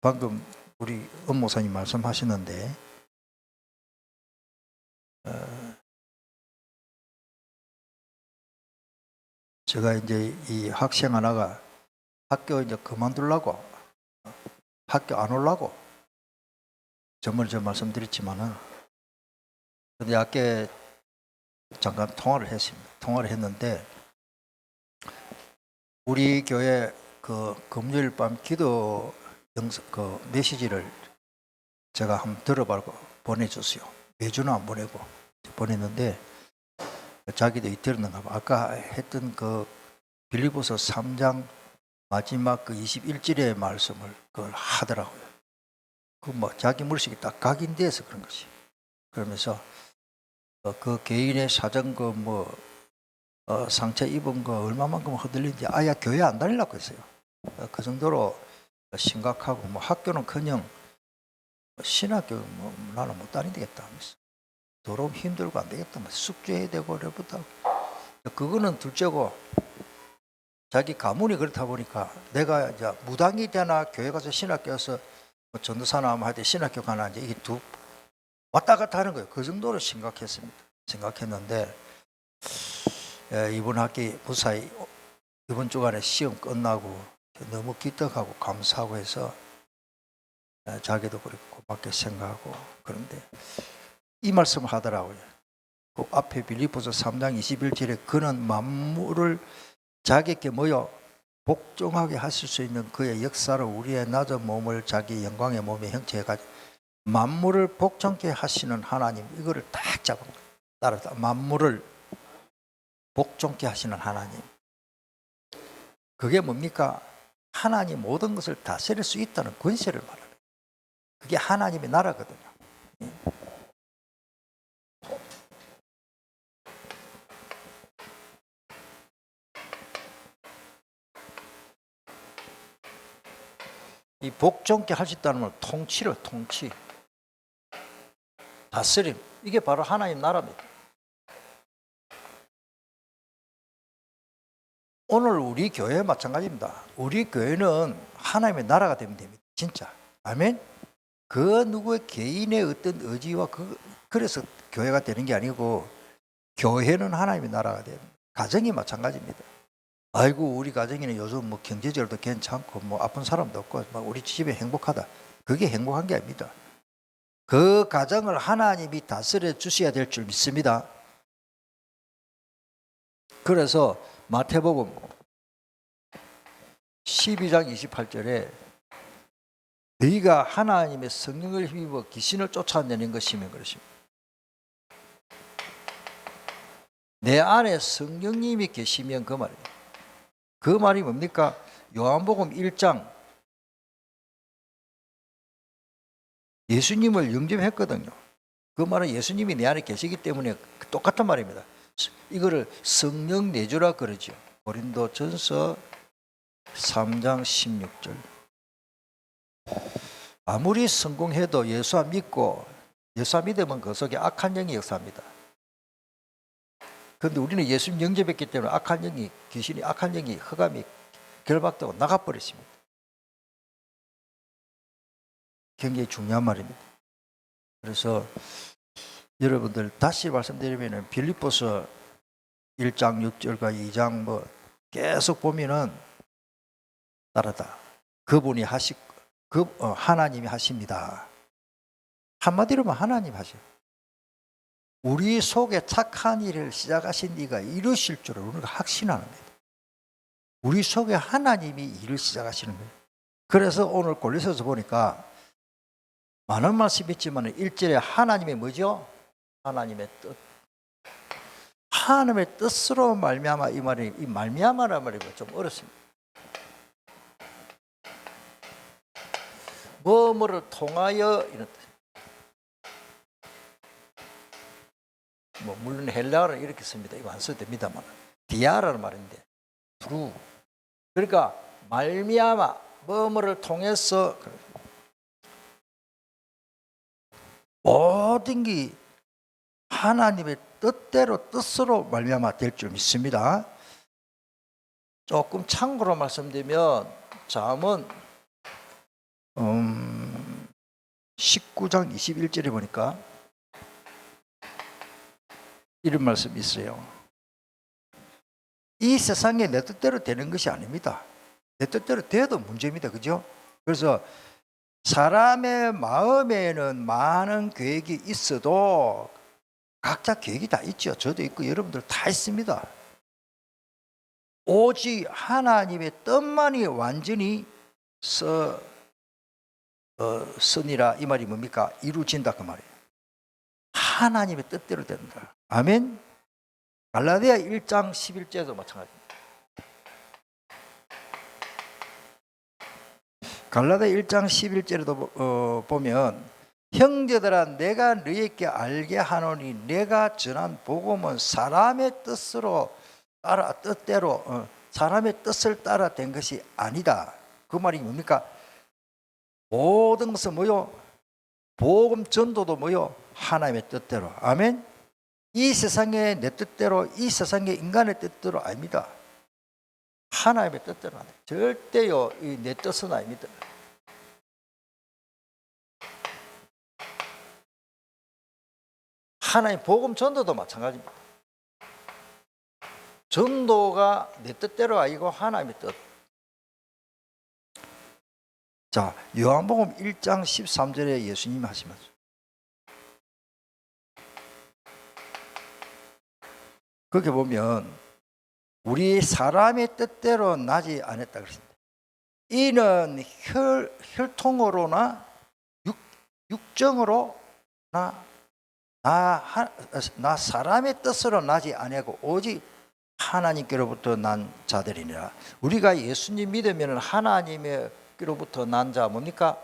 방금 우리 엄목사님 말씀하시는데 제가 이제 이 학생 하나가 학교 이제 그만두려고 학교 안 오려고 저번에 저 말씀드렸지만은 근데 아까 잠깐 통화를 했습니다. 통화를 했는데 우리 교회 그 금요일 밤 기도 영상 그 메시지를 제가 한번 들어보고 보내줬어요. 매주는 안 보내고 보냈는데 자기도 들었는가 봐. 아까 했던 그 빌립보서 3장 마지막 그 21절의 말씀을 그걸 하더라고요. 그 뭐 자기 물식이 딱 각인돼서 그런 것이. 그러면서 그 개인의 사정 그 뭐 상처 입은 거 얼마만큼 흔들린지 아예 교회 안 다니려고 했어요. 그 정도로 심각하고 뭐 학교는커녕 신학교 뭐 나는 못 다니겠다 하면서 더러움 힘들고 안 되겠다 뭐 숙제해야 되고 그래보다 그거는 둘째고 자기 가문이 그렇다 보니까 내가 이제 무당이 되나 교회 가서 신학교에서 뭐 전도사나 할 때 신학교 가나 이제 이게 두 왔다 갔다 하는 거예요. 그 정도로 심각했습니다. 생각했는데 이번 학기 무사히 이번 주간에 시험 끝나고 너무 기특하고 감사하고 해서 자기도 그렇게 고맙게 생각하고 그런데 이 말씀을 하더라고요. 그 앞에 빌립보서 3장 21절에 그는 만물을 자기에게 모여 복종하게 하실 수 있는 그의 역사로 우리의 낮은 몸을 자기 영광의 몸에 형체해 가지고 만물을 복종케 하시는 하나님 이거를 딱 잡은 거예요. 따라서 만물을 복종케 하시는 하나님 그게 뭡니까? 하나님 모든 것을 다스릴 수 있다는 권세를 말합니다. 그게 하나님의 나라거든요. 이 복종케 할 수 있다는 건 통치를 통치 다스림 이게 바로 하나님 나라입니다. 오늘 우리 교회 마찬가지입니다. 우리 교회는 하나님의 나라가 되면 됩니다. 진짜 아멘. 그 누구의 개인의 어떤 의지와 그래서 교회가 되는 게 아니고 교회는 하나님의 나라가 됩니다. 가정이 마찬가지입니다. 아이고 우리 가정에는 요즘 뭐 경제적으로도 괜찮고 뭐 아픈 사람도 없고 막 우리 집에 행복하다. 그게 행복한 게 아닙니다. 그 가정을 하나님이 다스려 주셔야 될 줄 믿습니다. 그래서 마태복음 12장 28절에 너희가 하나님의 성령을 힘입어 귀신을 쫓아내는 것이면 그렇습니다. 내 안에 성령님이 계시면 그 말이에요. 그 말이 뭡니까? 요한복음 1장 예수님을 영접했거든요. 그 말은 예수님이 내 안에 계시기 때문에 똑같은 말입니다. 이거를 성령 내주라 그러죠. 고린도전서 3장 16절. 아무리 성공해도 예수 안 믿고 예수 안 믿으면 그 속에 악한 영이 역사합니다. 그런데 우리는 예수님 영접했기 때문에 악한 영이 귀신이 악한 영이 흑암이 결박되고 나가버렸습니다. 굉장히 중요한 말입니다. 그래서 여러분들 다시 말씀드리면 빌립보서 1장 6절과 2장 뭐 계속 보면은 따르다. 그분이 하나님이 하십니다. 한마디로 하면 하나님 하셔. 우리 속에 착한 일을 시작하신 이가 이루실 줄을 우리가 확신하는 거예요. 우리 속에 하나님이 일을 시작하시는 거예요. 그래서 오늘 골로새서 보니까 많은 말씀이 있지만 1절에 하나님의 뭐죠? 하나님의 뜻. 하나님의 뜻으로 말미암아 이 말이 이 말미암아라는 말이 좀 어렵습니다. 뭐뭐를 통하여 이런 뜻. 뭐 물론 헬라어는 이렇게 씁니다. 이거 안 써도 됩니다만 디아라는 말인데 through. 그러니까 말미암아 뭐뭐를 통해서 모든 게 하나님의 뜻대로 뜻으로 말미암아 될 줄 믿습니다. 조금 참고로 말씀드리면 잠언 19장 21절에 보니까 이런 말씀이 있어요. 이 세상에 내 뜻대로 되는 것이 아닙니다. 내 뜻대로 돼도 문제입니다. 그죠? 그래서 사람의 마음에는 많은 계획이 있어도 각자 계획이 다 있죠. 저도 있고 여러분들 다 있습니다. 오직 하나님의 뜻만이 완전히 선이라 이 말이 뭡니까? 이루어진다 그 말이에요. 하나님의 뜻대로 된다. 아멘. 갈라디아 1장 11절도 마찬가지입니다. 갈라디아 1장 11절에도 보면 형제들아 내가 너희에게 알게 하노니 내가 전한 복음은 사람의 뜻으로 따라 뜻대로 사람의 뜻을 따라 된 것이 아니다. 그 말이 뭡니까? 모든 것은 뭐요? 복음 전도도 뭐요? 하나님의 뜻대로. 아멘. 이 세상의 내 뜻대로, 이 세상의 인간의 뜻대로 아닙니다. 하나님의 뜻대로 아닙니다. 절대요 내 뜻은 아닙니다. 하나님 복음 전도도 마찬가지입니다. 전도가 내 뜻대로 아니고 하나님의 뜻. 자, 요한복음 1장 13절에 예수님이 하신 말씀. 거기 보면 우리 사람의 뜻대로 나지 않았다 그랬습니다. 이는 혈통으로나 육정으로나 나 사람의 뜻으로 나지 아니하고 오직 하나님께로부터 난 자들이니라. 우리가 예수님 믿으면 하나님께로부터 난 자 뭡니까?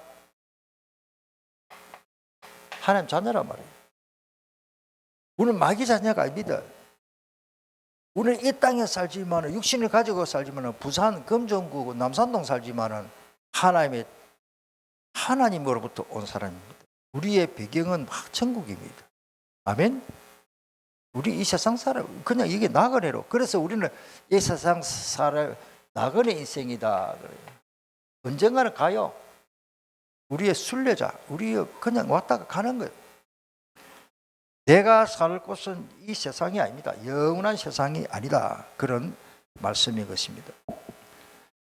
하나님 자녀란 말이에요. 우리는 마귀 자녀가 아닙니다. 우리는 이 땅에 살지만 육신을 가지고 살지만 부산 금정구 남산동 살지만 하나님으로부터 온 사람입니다. 우리의 배경은 천국입니다. 아멘. 우리 이 세상 사람 그냥 이게 나그네로. 그래서 우리는 이 세상 사람 나그네 인생이다 그래요. 언젠가는 가요. 우리의 순례자, 우리 그냥 왔다가 가는 거예요. 내가 살 곳은 이 세상이 아닙니다. 영원한 세상이 아니다. 그런 말씀인 것입니다.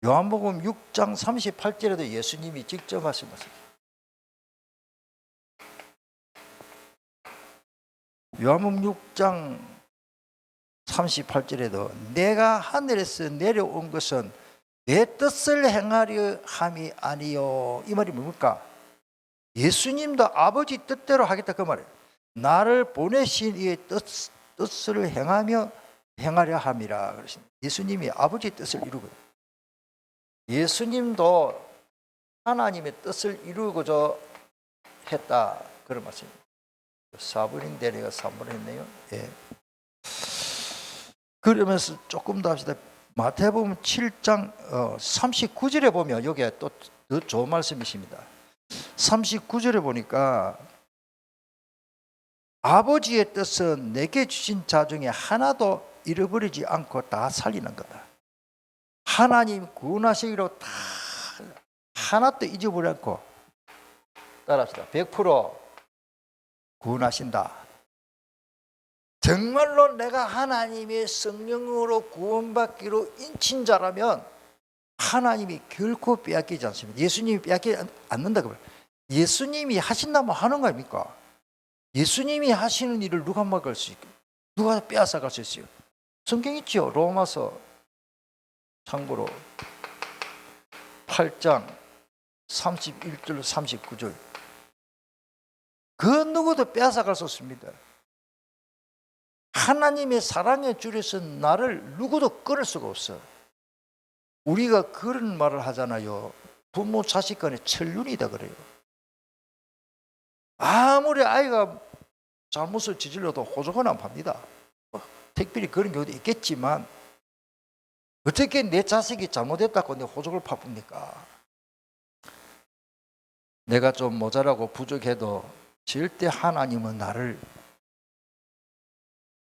요한복음 6장 38절에도 예수님이 직접 말씀하셨습니다. 요한복음 6장 38절에도 내가 하늘에서 내려온 것은 내 뜻을 행하려 함이 아니요. 이 말이 뭡니까? 예수님도 아버지 뜻대로 하겠다 그 말이에요. 나를 보내신 이의 뜻을 행하려 함이라 그러십니다. 예수님이 아버지 뜻을 이루고 예수님도 하나님의 뜻을 이루고자 했다 그런 말씀입니다. 4분인데 내가 3분을 했네요. 예. 그러면서 조금 더 합시다. 마태복음 7장 39절에 보면 여기에 또 더 좋은 말씀이십니다. 39절에 보니까 아버지의 뜻은 내게 주신 자 중에 하나도 잃어버리지 않고 다 살리는 거다. 하나님 구원하시기로 다 하나도 잊어버리지 않고 따라합시다. 100% 구원하신다. 정말로 내가 하나님의 성령으로 구원받기로 인친 자라면 하나님이 결코 빼앗기지 않습니다. 예수님이 빼앗기지 않는다. 예수님이 하신다면 하는 거 아닙니까? 예수님이 하시는 일을 누가 막을 수 있고 누가 빼앗아갈 수 있어요? 성경 있죠. 로마서 참고로 8장 31절 39절 그 누구도 빼앗아갈 수 없습니다. 하나님의 사랑의 줄에서 나를 누구도 끊을 수가 없어. 우리가 그런 말을 하잖아요. 부모 자식 간의 천륜이다 그래요. 아무리 아이가 잘못을 저질러도 호적은 안 팝니다. 특별히 그런 경우도 있겠지만 어떻게 내 자식이 잘못했다고 내 호적을 파봅니까? 내가 좀 모자라고 부족해도 절대 하나님은 나를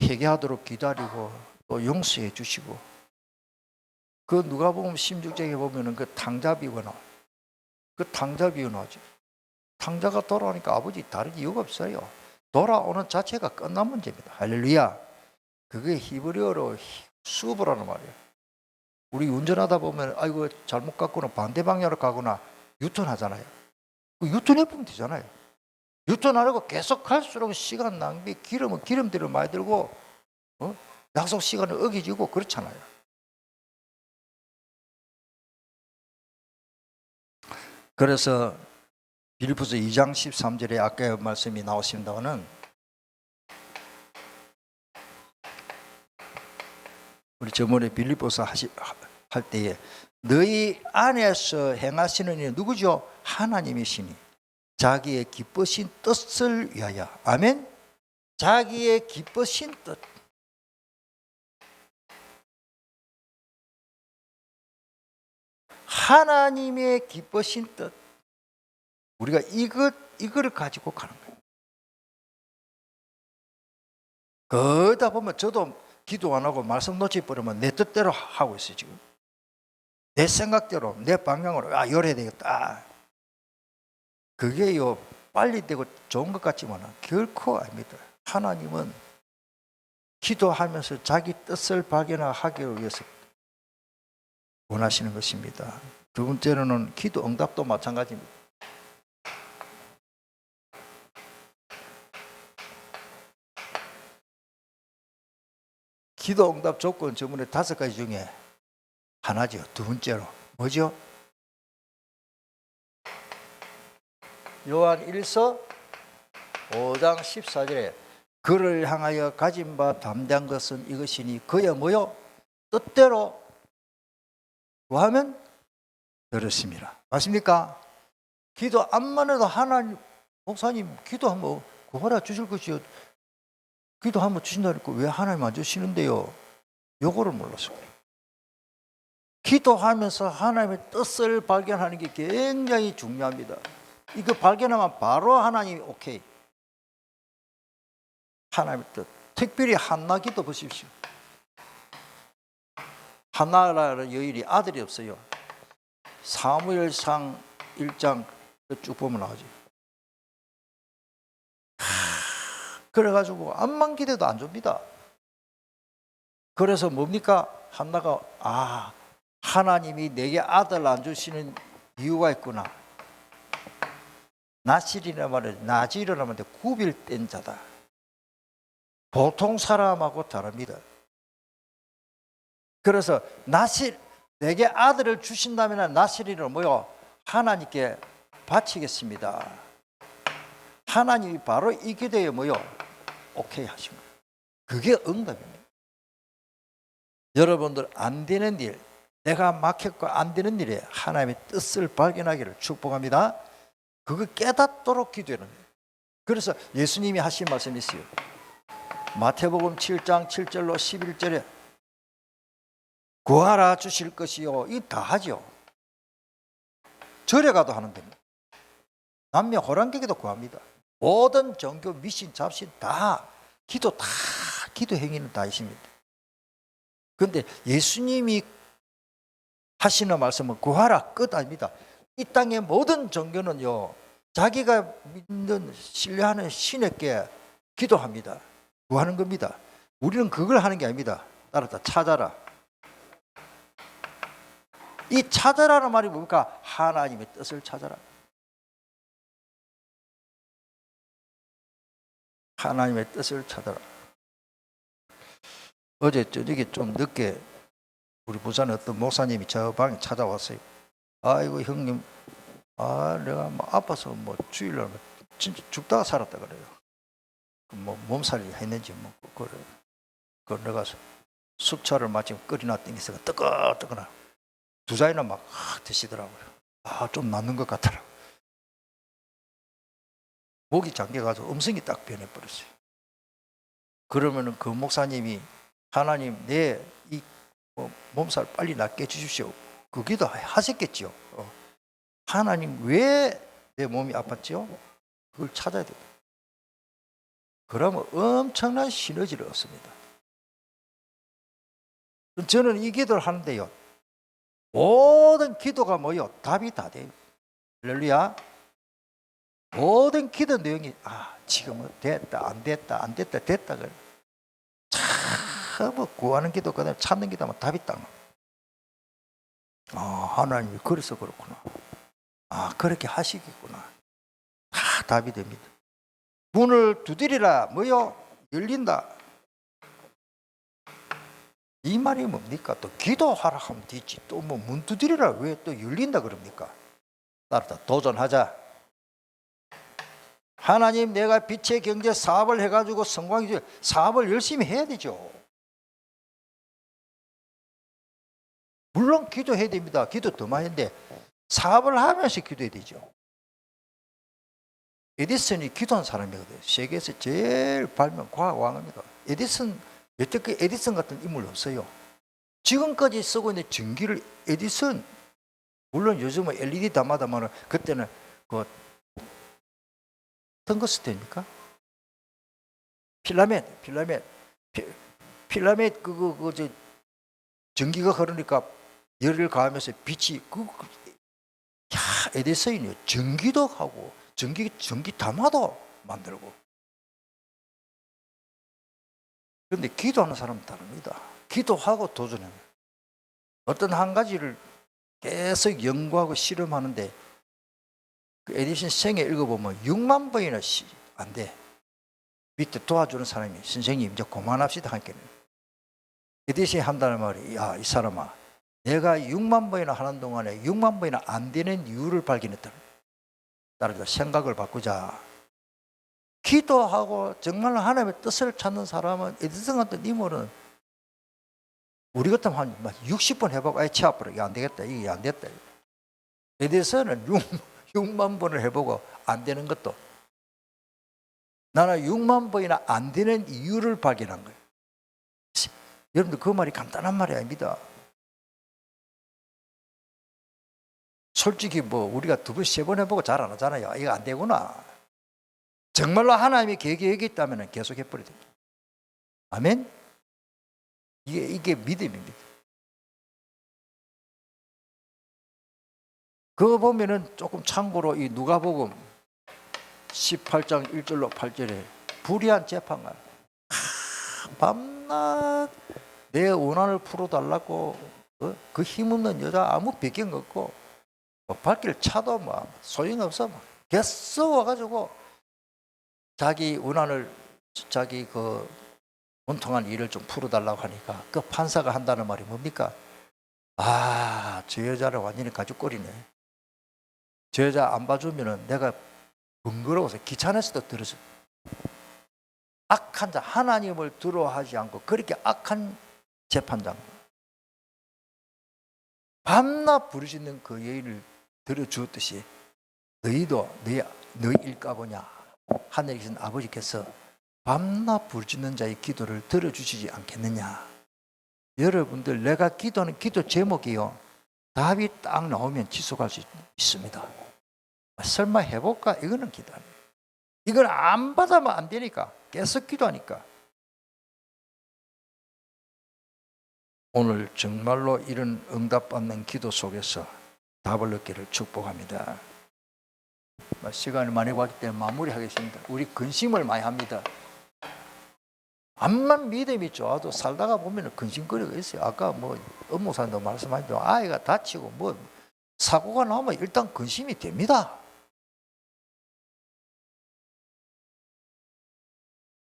회개하도록 기다리고 또 용서해 주시고 그 누가복음 16장에 보면은 그 탕자비유가 나와요. 그 탕자비유 나오죠. 창자가 돌아오니까 아버지 다른 이유가 없어요. 돌아오는 자체가 끝난 문제입니다. 할렐루야. 그게 히브리어로 수브라는 말이에요. 우리 운전하다 보면 아이고 잘못 갔구나, 반대 방향으로 가거나 유턴하잖아요. 그 유턴해 보면 되잖아요. 유턴하려고 계속 갈수록 시간 낭비, 기름은 기름들을 많이 들고 약속 시간을 어기지고 그렇잖아요. 그래서 빌립보서 2장 13절에 아까 말씀이 나오십니다마는 우리 저번에 빌립보서 할 때에 너희 안에서 행하시는 이 누구죠? 하나님이시니 자기의 기쁘신 뜻을 위하여. 아멘. 자기의 기쁘신 뜻. 하나님의 기쁘신 뜻. 우리가 이거를 가지고 가는 거예요. 그러다 보면 저도 기도 안 하고 말씀 놓쳐버리면 내 뜻대로 하고 있어요, 지금. 내 생각대로, 내 방향으로, 이래야 되겠다. 그게요, 빨리 되고 좋은 것 같지만 결코 아닙니다. 하나님은 기도하면서 자기 뜻을 발견하기 위해서 원하시는 것입니다. 두 번째로는 기도 응답도 마찬가지입니다. 기도 응답 조건 저번에 5가지 중에 하나죠. 두 번째로 뭐죠? 요한 1서 5장 14절에 그를 향하여 가진 바 담대한 것은 이것이니 그의 뭐요? 뜻대로 구하면 들었습니다. 맞습니까? 기도 암만 해도 하나님, 목사님 기도하면 구하라 주실 것이요, 기도하면 주신다니까 왜 하나님 안 주시는데요? 요거를 몰랐어요. 기도하면서 하나님의 뜻을 발견하는 게 굉장히 중요합니다. 이거 발견하면 바로 하나님이 오케이. 하나님의 뜻. 특별히 한나 기도 보십시오. 한나라는 여인이 아들이 없어요. 사무엘상 1장 쭉 보면 나오죠. 그래가지고 암만 기대도 안 줍니다. 그래서 뭡니까? 한나가 하나님이 내게 아들 안 주시는 이유가 있구나. 나실이라 말해, 나지르라 말해 구별된 자다. 보통 사람하고 다릅니다. 그래서 내게 아들을 주신다면 나실이를 뭐요? 하나님께 바치겠습니다. 하나님이 바로 이 기도에 뭐요? 오케이 하십니다. 그게 응답입니다. 여러분들 안 되는 일, 내가 막혔고 안 되는 일에 하나님의 뜻을 발견하기를 축복합니다. 그거 깨닫도록 기도하는 거예요. 그래서 예수님이 하신 말씀이 있어요. 마태복음 7장 7절로 11절에 구하라 주실 것이요. 이 다 하죠. 절에 가도 하는 겁니다. 남녀 호랑객에도 구합니다. 모든 종교, 미신, 잡신 다 기도 행위는 다 있습니다. 그런데 예수님이 하시는 말씀은 구하라 끝 아닙니다. 이 땅의 모든 종교는요, 자기가 믿는 신뢰하는 신에게 기도합니다. 구하는 겁니다. 우리는 그걸 하는 게 아닙니다. 따라서 찾아라. 이 찾아라는 말이 뭡니까? 하나님의 뜻을 찾아라. 하나님의 뜻을 찾아라. 어제 저녁에 좀 늦게 우리 부산에 어떤 목사님이 저 방에 찾아왔어요. 아이고 형님, 내가 아파서 주일날 진짜 죽다가 살았다 그래요. 몸살이 했는지 그래. 그 내가 숙차를 마침 끓여놨더니 뜨거뜨거나 두 잔이나 막 드시더라고요. 좀 낫는 것 같더라. 목이 잠겨가지고 음성이 딱 변해버렸어요. 그러면은 그 목사님이 하나님 내 이 몸살 빨리 낫게 해주십시오. 그 기도 하셨겠죠. 하나님 왜 내 몸이 아팠죠? 그걸 찾아야 됩니다. 그러면 엄청난 시너지를 얻습니다. 저는 이 기도를 하는데요, 모든 기도가 뭐요? 답이 다 돼요. 할렐루야. 모든 기도 내용이 지금은 됐다 안 됐다 안 됐다 됐다 그래. 참 구하는 기도 그다음에 찾는 기도하면 답이 딱 하나님이 그래서 그렇구나. 그렇게 하시겠구나. 다 답이 됩니다. 문을 두드리라 뭐요? 열린다. 이 말이 뭡니까? 또 기도하라 하면 되지. 또 뭐 문 두드리라 왜 또 열린다 그럽니까? 따라서 도전하자. 하나님 내가 빛의 경제 사업을 해가지고 성공하기 위해 사업을 열심히 해야 되죠. 물론 기도해야 됩니다. 기도 더 많이 했는데 사업을 하면서 기도해야 되죠. 에디슨이 기도한 사람이거든요. 세계에서 제일 발명 과학 왕입니다. 에디슨 여태까지 에디슨 같은 인물 없어요. 지금까지 쓰고 있는 전기를 에디슨, 물론 요즘은 LED 담아다마는 그때는 그 텅거스텐입니까? 필라멘 저 전기가 흐르니까 열을 가하면서 빛이 에디슨이요. 전기도 하고 전기 담아도 만들고. 그런데 기도하는 사람은 다릅니다. 기도하고 도전합니다. 어떤 한 가지를 계속 연구하고 실험하는데 그 에디슨 생애 읽어보면 6만 번이나 안 돼. 밑에 도와주는 사람이 선생님 이제 그만합시다 하니까 에디슨이 한다는 말이 이 사람아 내가 6만 번이나 하는 동안에 6만 번이나 안 되는 이유를 발견했다. 따라서 생각을 바꾸자. 기도하고 정말 하나님의 뜻을 찾는 사람은 에디슨 같은 인물은 우리 같으면 한 60번 해보고 치 아프라 이게 안 되겠다 이게 안 됐다. 에디슨은 6만 번을 해보고 안 되는 것도 나는 6만 번이나 안 되는 이유를 발견한 거예요. 여러분들 그 말이 간단한 말이 아닙니다. 솔직히 뭐 우리가 2번, 3번 해보고 잘 안 하잖아요. 이거 안 되구나. 정말로 하나님이 계획이 있다면 계속 해버려야 됩니다. 아멘? 이게 믿음입니다. 그거 보면은 조금 참고로 이 누가복음 18장 1절로 8절에 불의한 재판관 밤낮 내 원한을 풀어달라고 그 힘없는 여자 아무 배경 없고 발길 차도 뭐 소용없어 계속 와가지고 자기 원한을 자기 그 원통한 일을 좀 풀어달라고 하니까 그 판사가 한다는 말이 뭡니까? 저 여자를 완전히 가죽거리네. 저 여자 안 봐주면은 내가 번거로워서 귀찮아서도 들어서 악한 자 하나님을 두려워하지 않고 그렇게 악한 재판장 밤낮 부르짖는 그 여인을 들어주었듯이 너희도 너희 일까보냐 하늘에 계신 아버지께서 밤낮 부르짖는 자의 기도를 들어주시지 않겠느냐. 여러분들 내가 기도하는 기도 제목이요 답이 딱 나오면 지속할 수 있습니다. 설마 해볼까? 이거는 기도 아니에요. 이걸 안 받으면 안 되니까 계속 기도하니까. 오늘 정말로 이런 응답받는 기도 속에서 답을 얻기를 축복합니다. 시간을 많이 봤기 때문에 마무리하겠습니다. 우리 근심을 많이 합니다. 암만 믿음이 좋아도 살다가 보면 근심거리가 있어요. 아까 뭐 업무사님도 말씀하셨죠. 아이가 다치고 뭐 사고가 나면 일단 근심이 됩니다.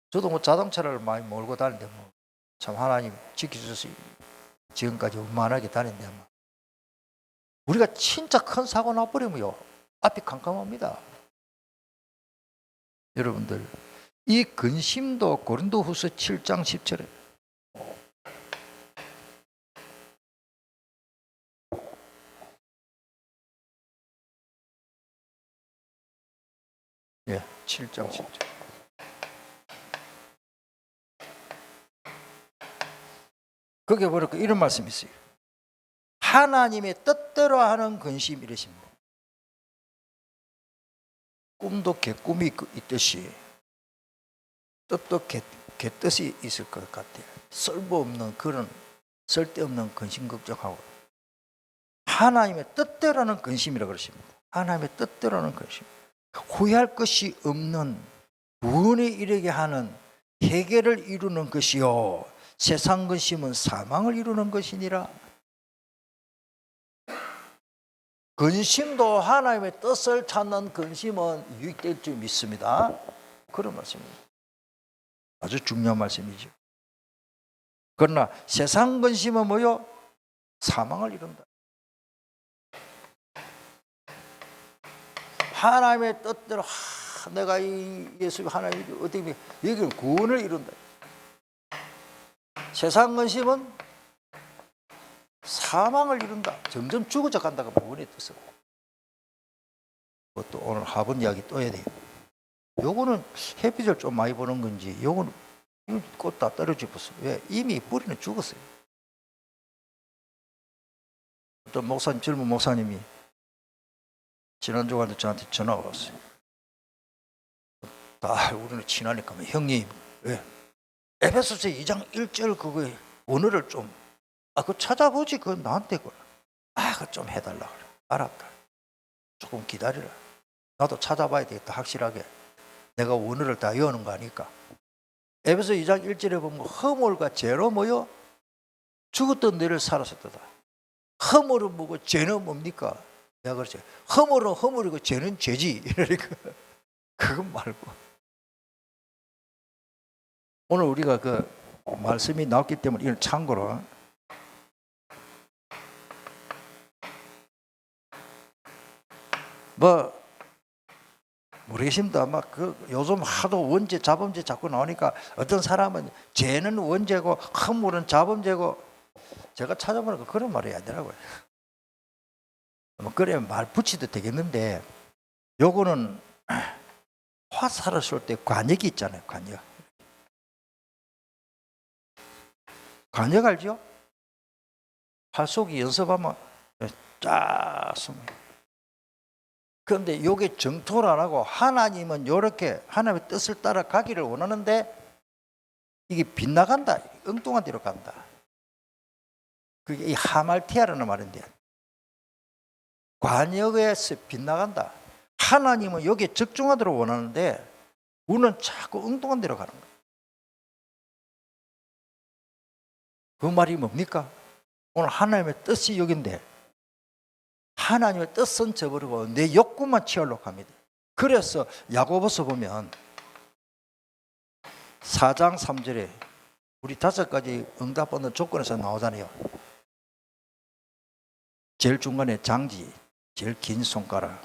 저도 뭐 자동차를 많이 몰고 다니는데 뭐 참 하나님 지켜주셔서 지금까지 원만하게 다니는데 우리가 진짜 큰 사고 나버리면요 앞이 캄캄합니다. 여러분들 이 근심도 고린도후서 7장 10절에 예, 7장 10절 거기에 보니까 이런 말씀이 있어요. 하나님의 뜻대로 하는 근심 이러십니다. 꿈도 개꿈이 있듯이 뜻도 개뜻이 있을 것 같아요. 쓸모없는 그런 쓸데없는 근심 걱정하고 하나님의 뜻대로 하는 근심이라고 그러십니다. 하나님의 뜻대로 하는 근심. 후회할 것이 없는 구원에 이르게 하는 해결을 이루는 것이요 세상 근심은 사망을 이루는 것이니라. 근심도 하나님의 뜻을 찾는 근심은 유익될 줄 믿습니다. 그런 말씀입니다. 아주 중요한 말씀이죠. 그러나 세상 근심은 뭐요? 사망을 이룬다. 하나님의 뜻대로 내가 이 예수 하나님 어떻게 여기는 구원을 이룬다. 세상 근심은 사망을 이룬다. 점점 죽어져 간다가 구원의 뜻이고. 그것도 오늘 화분 이야기 또 해야 돼요. 요거는 햇빛을 좀 많이 보는 건지 요거는 꽃 다 떨어지겠어. 왜? 이미 뿌리는 죽었어요. 어떤 목사님, 젊은 목사님이 지난주간에 저한테 전화가 왔어요. 우리는 친하니까 형님 왜? 에베소서 2장 1절 그거에 원어를 좀 그거 찾아보지. 그건 나한테 그거 그거 좀 해달라 그래. 알았다. 조금 기다리라. 나도 찾아봐야 되겠다. 확실하게 내가 원어를 다 외우는 거 아니까. 에베소 2장 1절에 보면 허물과 죄로 뭐요? 죽었던 너를 살았었다. 허물은 뭐고 죄는 뭡니까? 내가 그랬지. 허물은 허물이고 죄는 죄지. 이러니까 그건 말고 오늘 우리가 그 말씀이 나왔기 때문에 이건 참고로 모르겠습니다. 아마 요즘 하도 원죄, 자범죄 자꾸 나오니까 어떤 사람은 죄는 원죄고 허물은 자범죄고 제가 찾아보니까 그런 말이 아니더라고요. 그래 말 붙이도 되겠는데 요거는 화살을 쏠 때 관역이 있잖아요. 관역 알죠? 활쏘기 연습하면 쫙 쏩니다. 그런데 요게 정토를 안 하고 하나님은 요렇게 하나님의 뜻을 따라 가기를 원하는데 이게 빗나간다. 엉뚱한 데로 간다. 그게 이 하말티아라는 말인데 관역에서 빗나간다. 하나님은 여기에 적중하도록 원하는데 우리는 자꾸 엉뚱한 데로 가는 거예요. 그 말이 뭡니까? 오늘 하나님의 뜻이 여긴데 하나님의 뜻은 저버리고 내 욕구만 채우려고 합니다. 그래서 야고보서 보면 4장 3절에 우리 5가지 응답받는 조건에서 나오잖아요. 제일 중간에 장지, 제일 긴 손가락.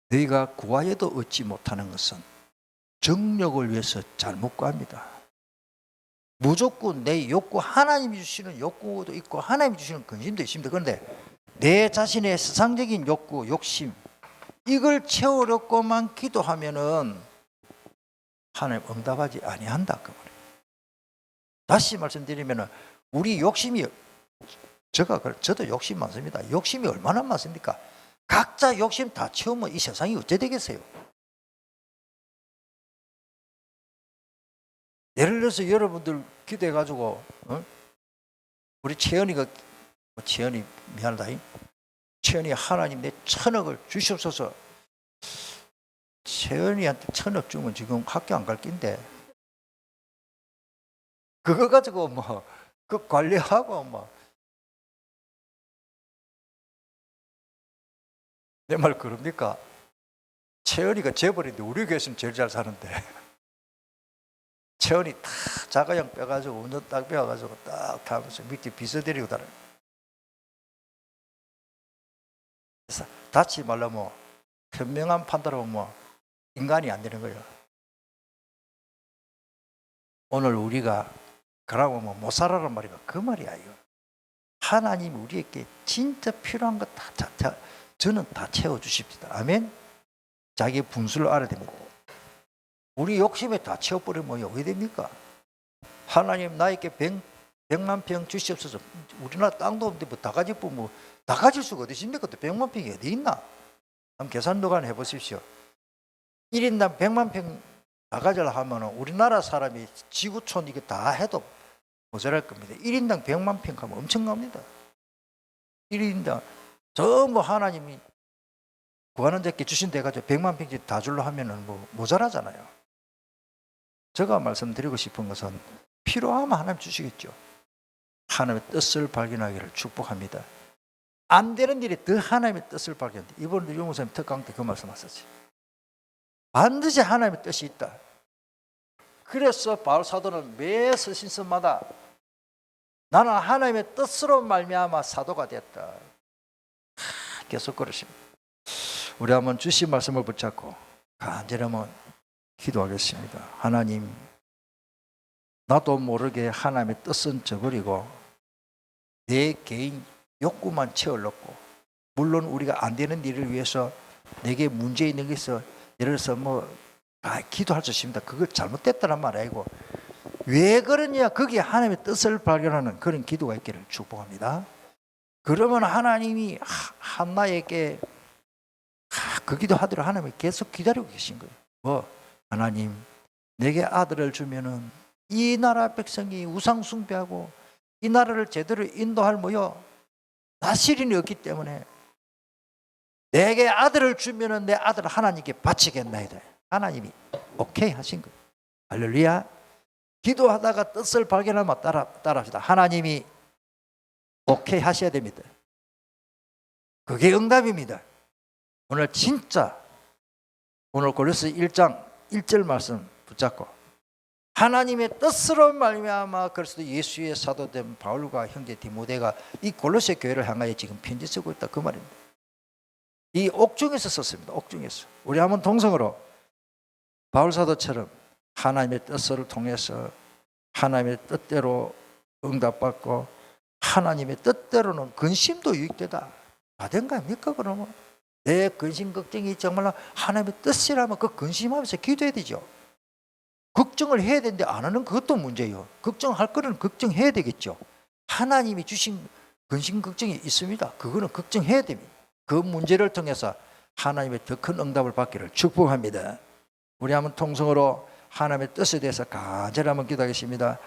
너희가 구하여도 얻지 못하는 것은 정력을 위해서 잘못 구합니다. 무조건 내 욕구, 하나님이 주시는 욕구도 있고 하나님이 주시는 근심도 있습니다. 그런데 내 자신의 세상적인 욕구, 욕심 이걸 채우려고만 기도하면은 하나님 응답하지 아니한다 그 말이에요. 다시 말씀드리면은 우리 욕심이 저도 욕심 많습니다. 욕심이 얼마나 많습니까? 각자 욕심 다 채우면 이 세상이 어째 되겠어요? 예를 들어서 여러분들 기도해가지고 우리 채연이가 채연이 미안하다. 채연이 하나님 내 1,000억을 주시옵소서. 채연이한테 1,000억 주면 지금 학교 안 갈 낀데 그거 가지고 그 관리하고 내 말 그럽니까? 채연이가 재벌인데 우리 교회에서는 제일 잘 사는데 채연이 다 자가용 빼가지고 운전 딱 빼가지고 딱 타면서 밑에 비서 데리고 다녀요. 그래서 다치 말라면 현명한 판단하면 인간이 안 되는 거예요. 오늘 우리가 그러고 못 살아란 말이가 그 말이야. 이거. 하나님이 우리에게 진짜 필요한 것 다 저는 다 채워주십시다. 아멘. 자기 분수를 알아야 됩니다. 우리 욕심에 다 채워버리면 어떻게 됩니까? 하나님 나에게 100만 평 주시옵소서. 우리나라 땅도 없는데 다 가지고 다 가질 수가 어디 있습니까? 100만 평이 어디 있나? 한번 계산도간 해보십시오. 1인당 100만 평 다 가지려 하면 우리나라 사람이 지구촌 이게 다 해도 모자랄 겁니다. 1인당 100만 평 하면 엄청납니다. 1인당 전부 하나님이 구하는 자께 주신 데 가지고 100만 평씩 다 줄로 하면은 뭐 모자라잖아요. 제가 말씀드리고 싶은 것은 필요하면 하나님 주시겠죠. 하나님의 뜻을 발견하기를 축복합니다. 안 되는 일이 더 하나님의 뜻을 발견한다. 이번에 유 목사님 특강 때 그 말씀하셨지. 반드시 하나님의 뜻이 있다. 그래서 바울 사도는 매 서신서마다 나는 하나님의 뜻으로 말미암아 사도가 됐다. 계속 그러십니다. 우리 한번 주신 말씀을 붙잡고 간절히 한번 기도하겠습니다. 하나님, 나도 모르게 하나님의 뜻은 저버리고 내 개인 욕구만 채우려고, 물론 우리가 안 되는 일을 위해서 내게 문제 있는 게 있어, 예를 들어서 기도할 수 있습니다. 그걸 잘못됐다는 말 아니고 왜 그러냐, 거기에 하나님의 뜻을 발견하는 그런 기도가 있기를 축복합니다. 그러면 하나님이 한나에게 그 기도하도록 하나님이 계속 기다리고 계신 거예요. 하나님, 내게 아들을 주면은 이 나라 백성이 우상 숭배하고 이 나라를 제대로 인도할 나시린이 없기 때문에 내게 아들을 주면은 내 아들을 하나님께 바치겠나이다. 하나님이 오케이 하신 거예요. 할렐루야. 기도하다가 뜻을 발견하면 따라합시다. 하나님이 오케이 하셔야 됩니다. 그게 응답입니다. 오늘 진짜 오늘 고린도서 1장 1절 말씀 붙잡고 하나님의 뜻으로 말미암아 그리스도 예수의 사도된 바울과 형제 디모데가 이 골로새 교회를 향하여 지금 편지 쓰고 있다, 그 말입니다. 이 옥중에서 썼습니다. 옥중에서. 우리 한번 동성으로 바울 사도처럼 하나님의 뜻을 통해서 하나님의 뜻대로 응답받고 하나님의 뜻대로는 근심도 유익되다. 다 된 거 아닙니까? 그러면 내 근심 걱정이 정말로 하나님의 뜻이라면 그 근심하면서 기도해야 되죠. 걱정을 해야 되는데 안 하는 그것도 문제예요. 걱정할 거는 걱정해야 되겠죠. 하나님이 주신 근심 걱정이 있습니다. 그거는 걱정해야 됩니다. 그 문제를 통해서 하나님의 더 큰 응답을 받기를 축복합니다. 우리 한번 통성으로 하나님의 뜻에 대해서 간절히 한번 기도하겠습니다.